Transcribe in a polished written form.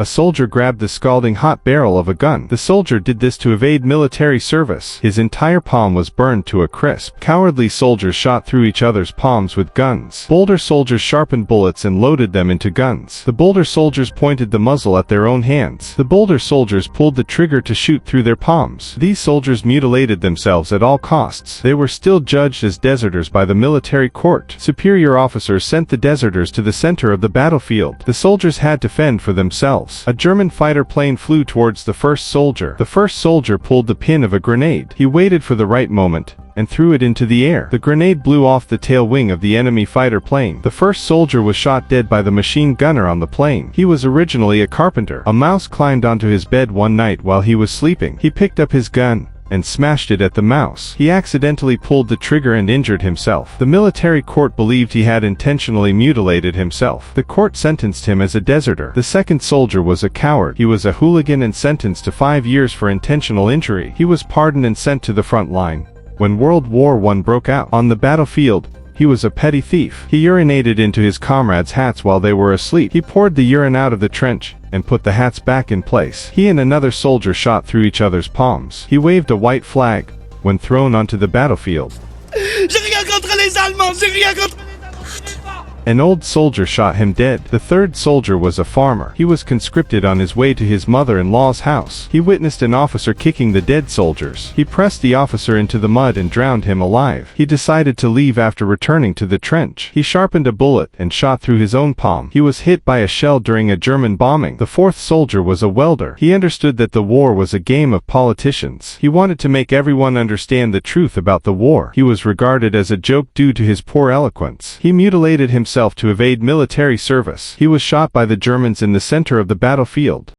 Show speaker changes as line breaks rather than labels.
A soldier grabbed the scalding hot barrel of a gun. The soldier did this to evade military service. His entire palm was burned to a crisp. Cowardly soldiers shot through each other's palms with guns. Bolder soldiers sharpened bullets and loaded them into guns. The bolder soldiers pointed the muzzle at their own hands. The bolder soldiers pulled the trigger to shoot through their palms. These soldiers mutilated themselves at all costs. They were still judged as deserters by the military court. Superior officers sent the deserters to the center of the battlefield. The soldiers had to fend for themselves. A German fighter plane flew towards the first soldier. The first soldier pulled the pin of a grenade. He waited for the right moment and threw it into the air. The grenade blew off the tail wing of the enemy fighter plane. The first soldier was shot dead by the machine gunner on the plane. He was originally a carpenter. A mouse climbed onto his bed one night while he was sleeping. He picked up his gun and smashed it at the mouse. He accidentally pulled the trigger and injured himself. The military court believed he had intentionally mutilated himself. The court sentenced him as a deserter. The second soldier was a coward. He was a hooligan and sentenced to 5 years for intentional injury. He was pardoned and sent to the front line. When World War I broke out on the battlefield, he was a petty thief. He urinated into his comrades' hats while they were asleep. He poured the urine out of the trench and put the hats back in place. He and another soldier shot through each other's palms. He waved a white flag when thrown onto the battlefield. An old soldier shot him dead. The third soldier was a farmer. He was conscripted on his way to his mother-in-law's house. He witnessed an officer kicking the dead soldiers. He pressed the officer into the mud and drowned him alive. He decided to leave after returning to the trench. He sharpened a bullet and shot through his own palm. He was hit by a shell during a German bombing. The fourth soldier was a welder. He understood that the war was a game of politicians. He wanted to make everyone understand the truth about the war. He was regarded as a joke due to his poor eloquence. He mutilated himself to evade military service. He was shot by the Germans in the center of the battlefield.